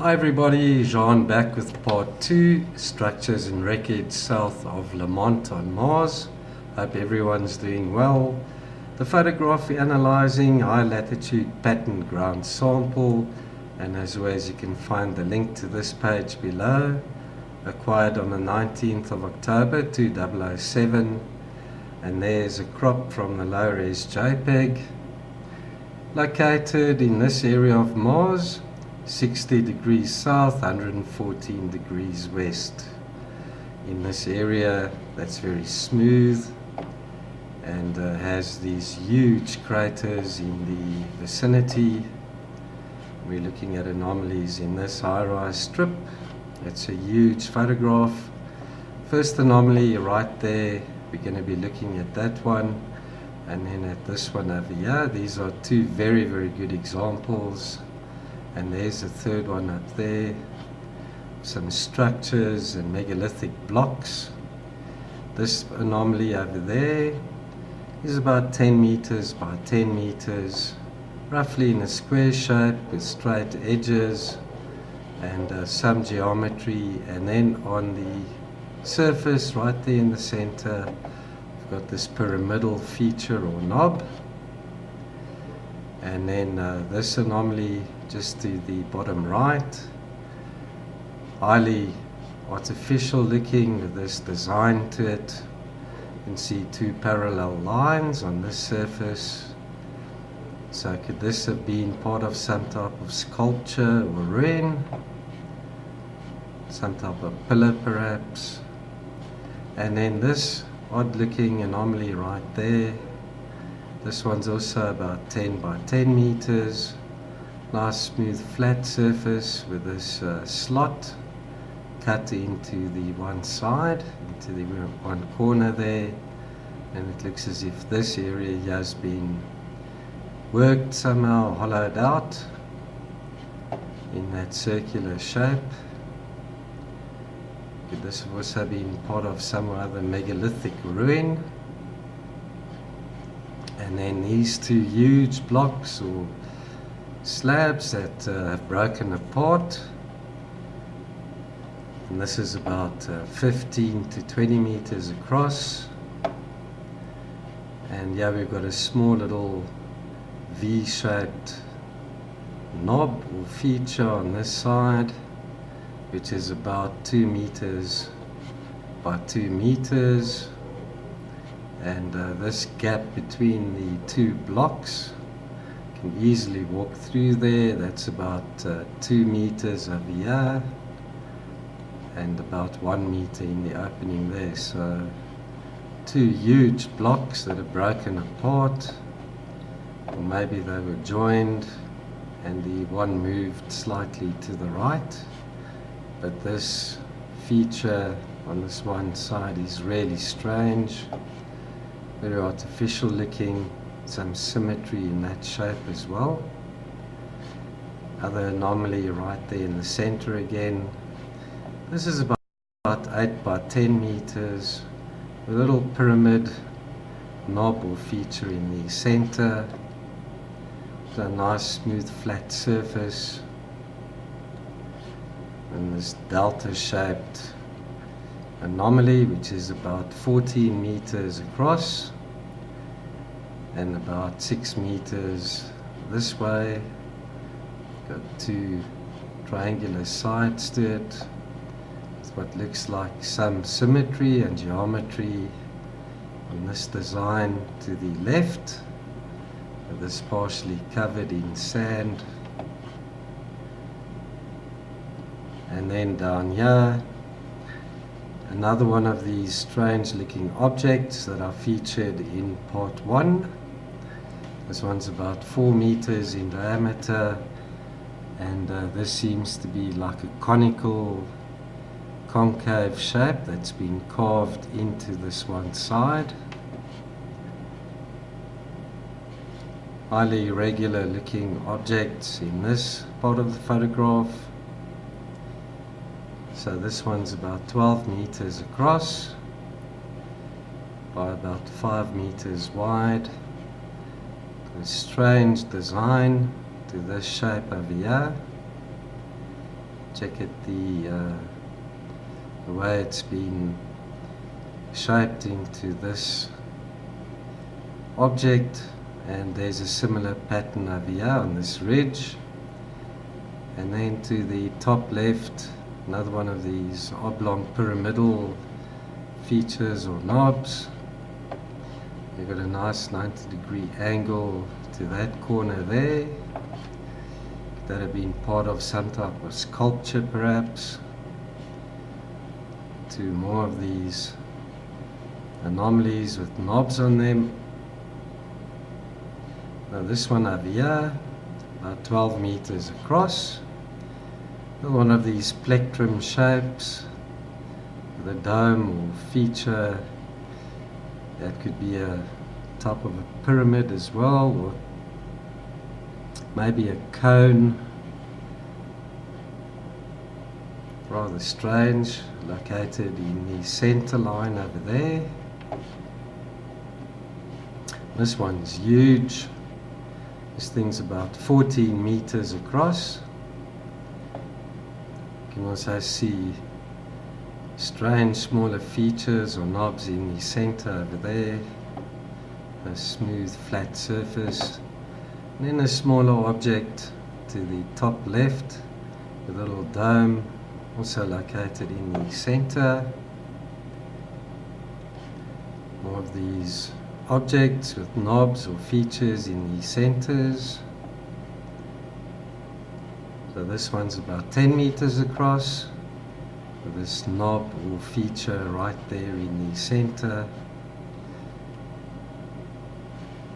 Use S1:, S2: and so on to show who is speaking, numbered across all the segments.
S1: Hi everybody, Jean back with part 2, structures in wreckage south of Lamont on Mars. Hope everyone's doing well. The photograph we're analysing, high-latitude patterned ground sample, and as always you can find the link to this page below. Acquired on the 19th of October 2007, and there's a crop from the low-res JPEG. Located in this area of Mars, 60 degrees south, 114 degrees west. In this area that's very smooth and has these huge craters in the vicinity. We're looking at anomalies in this high-rise strip. It's a huge photograph. First anomaly right there, we're going to be looking at that one, and then at this one over here. These are two very good examples. And there's a third one up there, some structures and megalithic blocks. This anomaly over there is about 10 meters by 10 meters, roughly in a square shape with straight edges and some geometry. And then on the surface, right there in the center, we've got this pyramidal feature or knob. And then this anomaly just to the bottom right, highly artificial looking with this design to it. You can see two parallel lines on this surface. So could this have been part of some type of sculpture or ruin? Some type of pillar perhaps. And then this odd looking anomaly right there. This one's also about 10 by 10 meters. Nice smooth flat surface with this slot cut into the one side, into the one corner there. And it looks as if this area has been worked somehow, hollowed out in that circular shape. Could this have also been part of some other megalithic ruin? And then these two huge blocks or slabs that have broken apart. And this is about 15 to 20 meters across. And yeah, we've got a small little V-shaped knob or feature on this side, which is about 2 meters by 2 meters. And this gap between the two blocks, can easily walk through there. That's about 2 meters over here and about 1 meter in the opening there. So two huge blocks that are broken apart, or maybe they were joined and the one moved slightly to the right. But this feature on this one side is really strange. Very artificial looking, some symmetry in that shape as well. Other anomaly right there in the center again. This is about 8 by 10 meters, a little pyramid knob or feature in the center. It's a nice smooth flat surface. And this delta shaped anomaly, which is about 14 meters across and about 6 meters this way. Got two triangular sides to it with what looks like some symmetry and geometry on this design to the left, with this partially covered in sand. And then down here, another one of these strange looking objects that are featured in part 1. This one's about 4 meters in diameter, and this seems to be like a conical, concave shape that's been carved into this one side. Highly irregular looking objects in this part of the photograph. So this one's about 12 meters across by about 5 meters wide. A strange design to this shape over here. check at the way it's been shaped into this object, and there's a similar pattern over here on this ridge. And then to the top left, another one of these oblong pyramidal features or knobs. You've got a nice 90-degree angle to that corner there. That have been part of some type of sculpture perhaps. To more of these anomalies with knobs on them. Now this one over here, about 12 meters across. One of these plectrum shapes with a dome or feature that could be a type of a pyramid as well, or maybe a cone. Rather strange, located in the center line over there. This one's huge. This thing's about 14 meters across. You can also see strange smaller features or knobs in the center over there. A smooth flat surface. And then a smaller object to the top left with a little dome, also located in the center. More of these objects with knobs or features in the centers. So this one's about 10 meters across with this knob or feature right there in the center.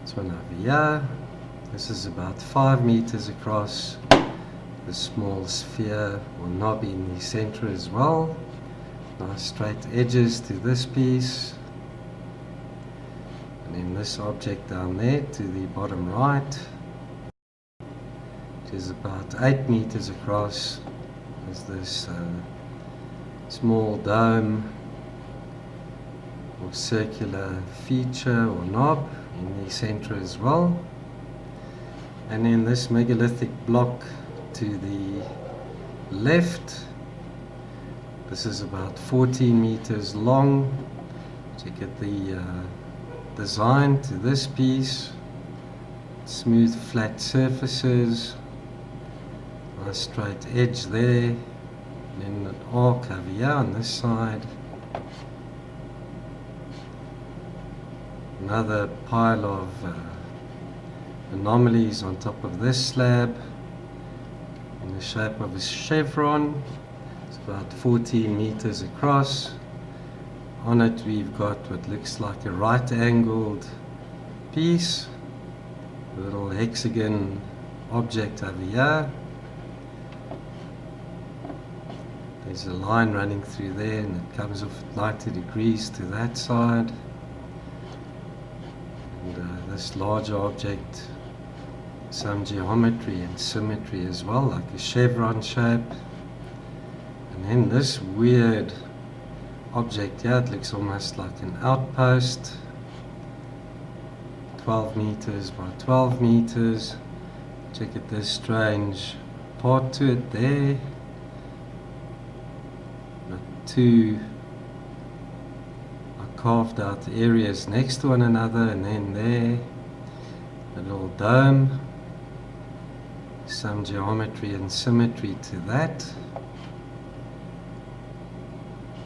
S1: This one over here. This is about 5 meters across. The small sphere or knob in the center as well. Nice straight edges to this piece. And then this object down there to the bottom right, which is about 8 meters across. There's this small dome or circular feature or knob in the center as well. And then this megalithic block to the left. This is about 14 meters long. Check at the design to this piece. Smooth flat surfaces. Nice straight edge there. And then an arc over here on this side. Another pile of anomalies on top of this slab in the shape of a chevron. It's about 14 meters across. On it we've got what looks like a right-angled piece, a little hexagon object over here. There's a line running through there and it comes off at 90 degrees to that side. And this larger object, some geometry and symmetry as well, like a chevron shape. And then this weird object here, it looks almost like an outpost. 12 meters by 12 meters. Check at this strange part to it there. Two carved out areas next to one another, and then there a little dome, some geometry and symmetry to that.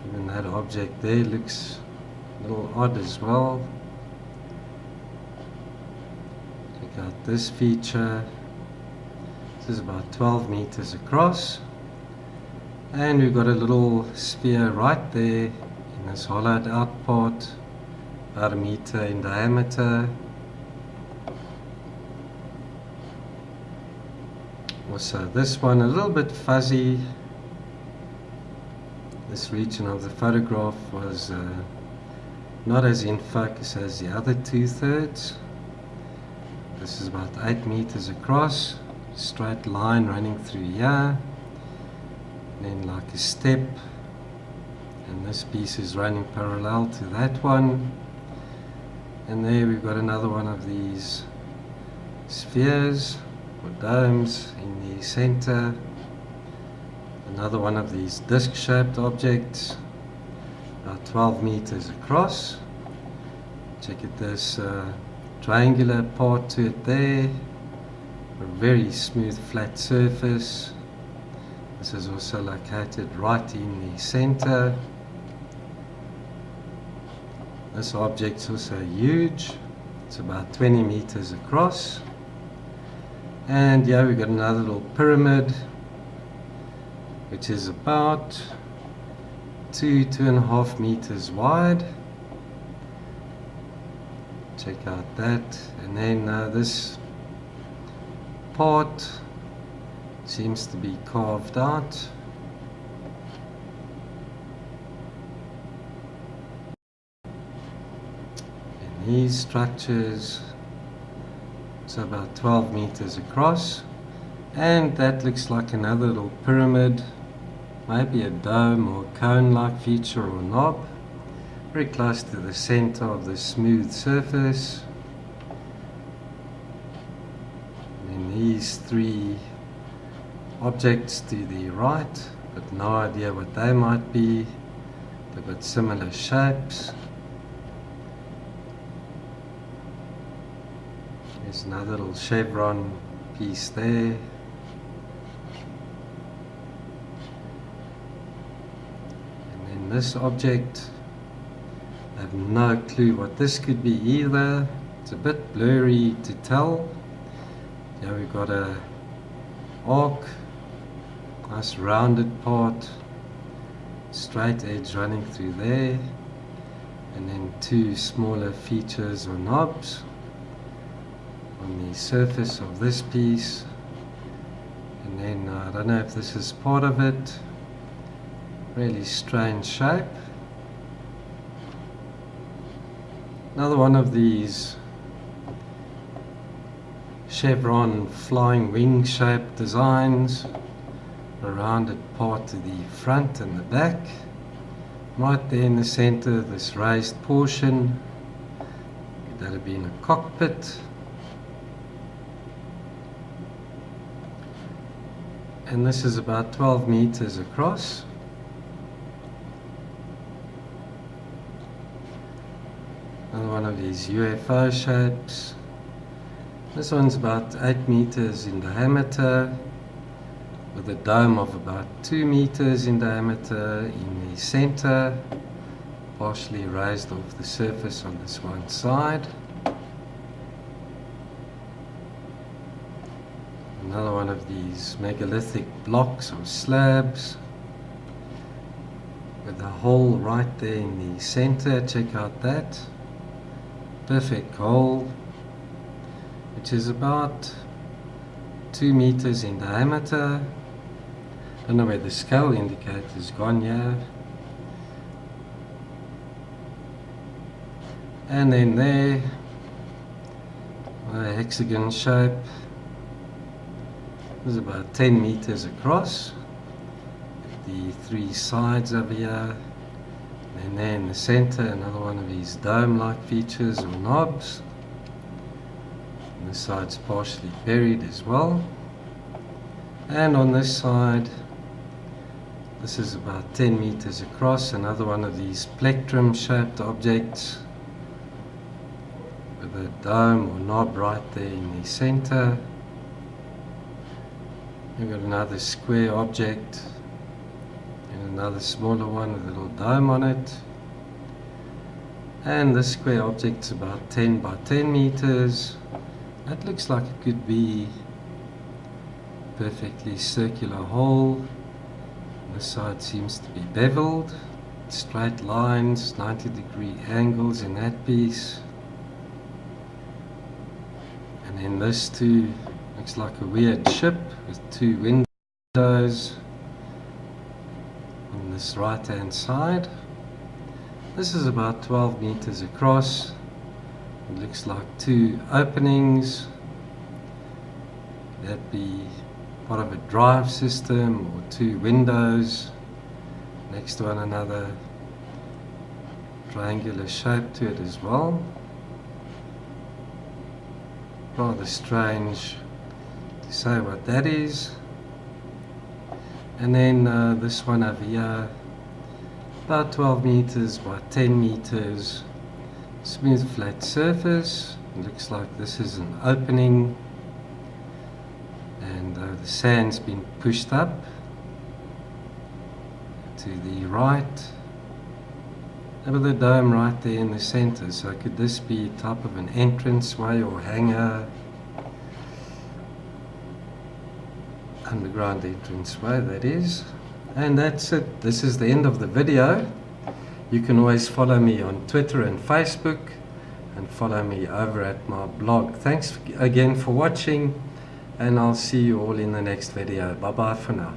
S1: Even that object there looks a little odd as well. Check out this feature. This is about 12 meters across. And we've got a little sphere right there in this hollowed out part, about 1 meter in diameter. Also this one a little bit fuzzy. This region of the photograph was not as in focus as the other 2/3. This is about 8 meters across, straight line running through here. Then like a step, and this piece is running parallel to that one. And there we've got another one of these spheres or domes in the center. Another one of these disc-shaped objects, about 12 meters across. Check it, this triangular part to it there, a very smooth flat surface. This is also located right in the center. This object's also huge. It's about 20 meters across. And yeah, we've got another little pyramid, which is about 2.5 meters wide. Check out that. And then this part seems to be carved out. And these structures, it's about 12 meters across, and that looks like another little pyramid, maybe a dome or cone-like feature or knob, very close to the center of the smooth surface. And then these three objects to the right, but no idea what they might be. They've got similar shapes. There's another little chevron piece there. And then this object, I have no clue what this could be either. It's a bit blurry to tell. Here we've got a arc, nice rounded part, straight edge running through there, and then two smaller features or knobs on the surface of this piece. And then I don't know if this is part of it. Really strange shape. Another one of these chevron flying wing shaped designs, a rounded part to the front and the back. Right there in the center, this raised portion, that would be in a cockpit. And this is about 12 meters across. Another one of these UFO shapes. This one's about 8 meters in diameter, with a dome of about 2 meters in diameter in the center, partially raised off the surface on this one side. Another one of these megalithic blocks or slabs, with a hole right there in the center. Check out that. Perfect hole, which is about 2 meters in diameter. I don't know where the scale indicator's gone here. And then there, a hexagon shape. This is about 10 meters across. The three sides over here. And there in the center, another one of these dome-like features or knobs. And this side's partially buried as well. And on this side, this is about 10 meters across, another one of these plectrum-shaped objects with a dome or knob right there in the center. We've got another square object and another smaller one with a little dome on it. And this square object's about 10 by 10 meters. That looks like it could be a perfectly circular hole. This side seems to be beveled, straight lines, 90-degree angles in that piece. And then this too looks like a weird ship with two windows on this right hand side. This is about 12 meters across. It looks like two openings. That'd be part of a drive system, or two windows next to one another. Triangular shape to it as well. Rather strange to say what that is. And then this one over here, about 12 meters by 10 meters, smooth flat surface. It looks like this is an opening, and the sand's been pushed up to the right. Have the dome right there in the center, so could this be a type of an entranceway or hangar? Underground entranceway, that is. And that's it. This is the end of the video. You can always follow me on Twitter and Facebook, and follow me over at my blog. Thanks again for watching, and I'll see you all in the next video. Bye bye for now.